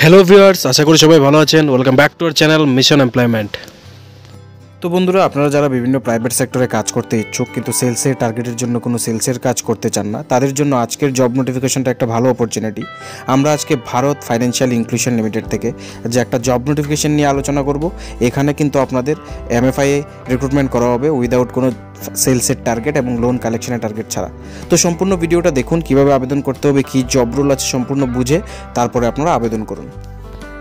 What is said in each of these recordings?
Hello viewers, আশা করি সবাই ভালো আছেন। Welcome back to our channel mission employment. তো বন্ধুরা, আপনারা যারা বিভিন্ন প্রাইভেট সেক্টরে কাজ করতে ইচ্ছুক কিন্তু সেলসের টার্গেটের জন্য কোনো সেলসের কাজ করতে চান না, তাদের জন্য আজকের জব নোটিফিকেশনটা একটা ভালো অপরচুনিটি। আমরা আজকে ভারত ফাইন্যান্সিয়াল ইনক্লুশন লিমিটেড থেকে যে একটা জব নোটিফিকেশন নিয়ে আলোচনা করব। এখানে কিন্তু আপনাদের MFI রিক্রুটমেন্ট করা হবে উইদাউট কোনো সেলসের টার্গেট এবং লোন কালেকশনের টার্গেট ছাড়া। তো সম্পূর্ণ ভিডিওটা দেখুন, কিভাবে আবেদন করতে হবে, কী জব রোল আছে সম্পূর্ণ বুঝে তারপরে আপনারা আবেদন করুন।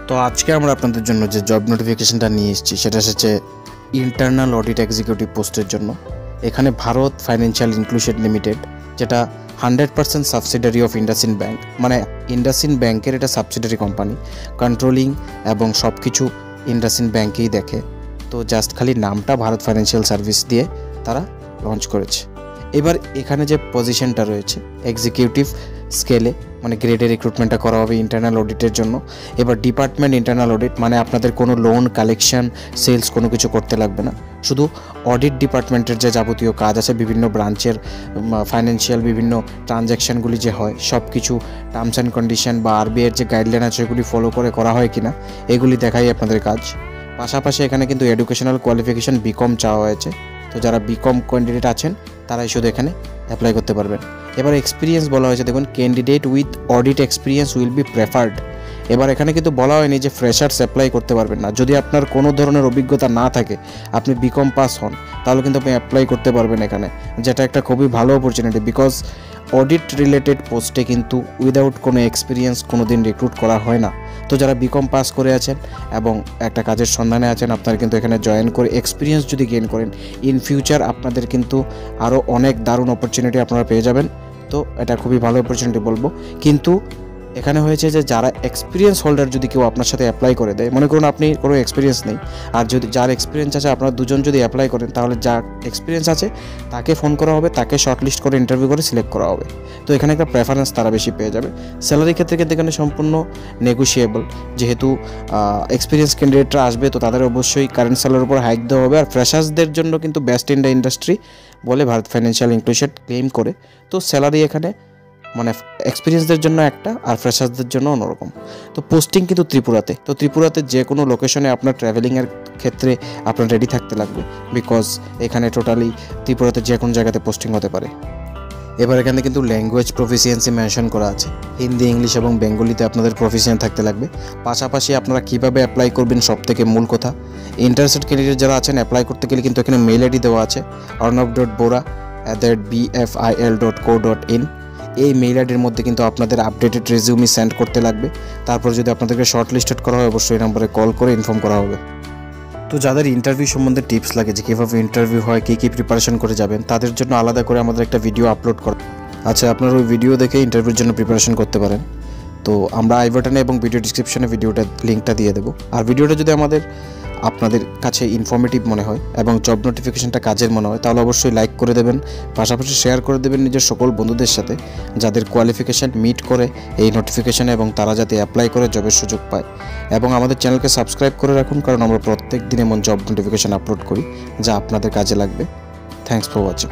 তো আজকে আমরা আপনাদের জন্য যে জব নোটিফিকেশনটা নিয়ে এসেছি সেটা হচ্ছে ইন্টারনাল অডিট এক্সিকিউটিভ পোস্টের জন্য। এখানে ভারত ফাইন্যান্সিয়াল ইনক্লুশন লিমিটেড, যেটা 100% সাবসিডারি অফ ইন্ডাসইন্ড ব্যাংক, মানে ইন্ডাসইন্ড ব্যাংকের এটা সাবসিডারি কোম্পানি, কন্ট্রোলিং এবং সব কিছু ইন্ডাসইন্ড ব্যাংকেই দেখে। তো জাস্ট খালি নামটা ভারত ফাইন্যান্সিয়াল সার্ভিস দিয়ে তারা লঞ্চ করেছে। এবার এখানে যে পজিশনটা রয়েছে এক্সিকিউটিভ স্কেলে, মানে গ্রেডে রিক্রুটমেন্টটা করা হবে ইন্টারনাল অডিটের জন্য। এবার ডিপার্টমেন্ট ইন্টারনাল অডিট, মানে আপনাদের কোনো লোন কালেকশন সেলস কোনো কিছু করতে লাগবে না, শুধু অডিট ডিপার্টমেন্টের যে যাবতীয় কাজ আছে বিভিন্ন ব্রাঞ্চের ফাইন্যান্সিয়াল বিভিন্ন ট্রানজ্যাকশানগুলি যে হয় সব কিছু টার্মস অ্যান্ড কন্ডিশন বা RBIর যে গাইডলাইন আছে এগুলি ফলো করে করা হয় কিনা এগুলি দেখাই আপনাদের কাজ। পাশাপাশি এখানে কিন্তু এডুকেশনাল কোয়ালিফিকেশান BCom চাওয়া হয়েছে। তো যারা BCom ক্যান্ডিডেট আছেন তারাই শুধু এখানে অ্যাপ্লাই করতে পারবেন। এবার এক্সপিরিয়েন্স বলা হয়েছে, দেখুন candidate with audit experience will be preferred. এবার এখানে কিন্তু বলা হয়নি যে ফ্রেশার্স অ্যাপ্লাই করতে পারবেন না। যদি আপনার কোনো ধরনের অভিজ্ঞতা না থাকে, আপনি BCom পাস হন, তাহলে কিন্তু আপনি অ্যাপ্লাই করতে পারবেন এখানে, যেটা একটা খুবই ভালো অপরচুনিটি। বিকজ অডিট রিলেটেড পোস্টে কিন্তু উইদাউট কোনো এক্সপিরিয়েন্স কোনো দিন রিক্রুট করা হয় না। তো যারা BCom পাস করে আছেন এবং একটা কাজের সন্ধানে আছেন, আপনারা কিন্তু এখানে জয়েন করে এক্সপিরিয়েন্স যদি গেইন করেন, ইন ফিউচার আপনাদের কিন্তু আরও অনেক দারুণ অপরচুনিটি আপনারা পেয়ে যাবেন। তো এটা খুবই ভালো অপরচুনিটি বলবো। কিন্তু এখানে হয়েছে যে যারা এক্সপিরিয়েন্স হোল্ডার যদি কেউ আপনার সাথে অ্যাপ্লাই করে দেয়, মনে করুন আপনি কোনো এক্সপিরিয়েন্স নেই, আর যদি যার এক্সপিরিয়েন্স আছে আপনারা দুজন যদি অ্যাপ্লাই করেন, তাহলে যার এক্সপিরিয়েন্স আছে তাকে ফোন করা হবে, তাকে শর্টলিস্ট করে ইন্টারভিউ করে সিলেক্ট করা হবে। তো এখানে একটা প্রেফারেন্স তারা বেশি পেয়ে যাবে। স্যালারি ক্ষেত্রে কিন্তু এখানে সম্পূর্ণ নেগোশিয়েবল, যেহেতু এক্সপিরিয়েন্স ক্যান্ডিডেটরা আসবে তো তাদের অবশ্যই কারেন্ট স্যালারির উপর হাইক দেওয়া হবে। আর ফ্রেশার্সদের জন্য কিন্তু বেস্ট ইন দ্য ইন্ডাস্ট্রি বলে ভারত ফাইন্যান্সিয়াল ইনক্লুশন ক্লেম করে। তো স্যালারি এখানে মানে এক্সপিরিয়েন্সদের জন্য একটা আর ফ্রেশার্সদের জন্য অন্যরকম। তো পোস্টিং কিন্তু ত্রিপুরাতে। তো ত্রিপুরাতে যে কোনো লোকেশনে আপনার ট্রাভেলিংয়ের ক্ষেত্রে আপনার রেডি থাকতে লাগবে, বিকজ এখানে টোটালি ত্রিপুরাতে যে কোনো জায়গাতে পোস্টিং হতে পারে। এবার এখানে কিন্তু ল্যাঙ্গুয়েজ প্রফিসিয়েন্সি মেনশন করা আছে, হিন্দি, ইংলিশ এবং বেঙ্গলিতে আপনাদের প্রফিসিয়েন্ট থাকতে লাগবে। পাশাপাশি আপনারা কীভাবে অ্যাপ্লাই করবেন সব থেকে মূল কথা, ইন্টারেস্টেড ক্যান্ডিডেট যারা আছেন অ্যাপ্লাই করতে গেলে কিন্তু এখানে মেল ID দেওয়া আছে arnav.bora@bfil.co.in। এই মেইল আইডির মধ্যে কিন্তু আপনাদের আপডেটেড রেজিউমি সেন্ড করতে লাগবে। তারপর যদি আপনাদেরকে শর্ট লিস্টেড করা হয়, অবশ্যই এই নম্বরে কল করে ইনফর্ম করা হবে। তো যাদের ইন্টারভিউ সম্বন্ধে টিপস লাগে যে কীভাবে ইন্টারভিউ হয়, কী কী প্রিপারেশন করে যাবেন, তাদের জন্য আলাদা করে আমাদের একটা ভিডিও আপলোড করা আচ্ছা, আপনারা ওই ভিডিও দেখে ইন্টারভিউর জন্য প্রিপারেশন করতে পারেন। তো আমরা আই বাটনে এবং ভিডিও ডিসক্রিপশনে ভিডিওটা লিঙ্কটা দিয়ে দেবো। আর ভিডিওটা যদি আপনাদের কাছে ইনফরমেটিভ মনে হয় এবং জব নোটিফিকেশনটা কাজের মনে হয়, তাহলে অবশ্যই লাইক করে দেবেন, পাশাপাশি শেয়ার করে দেবেন নিজের সকল বন্ধুদের সাথে যাদের কোয়ালিফিকেশান মিট করে এই নোটিফিকেশানে, এবং তারা যাতে অ্যাপ্লাই করে জবের সুযোগ পায়। এবং আমাদের চ্যানেলকে সাবস্ক্রাইব করে রাখুন, কারণ আমরা প্রত্যেক দিন এমন জব নোটিফিকেশান আপলোড করি যা আপনাদের কাজে লাগবে। Thanks for watching.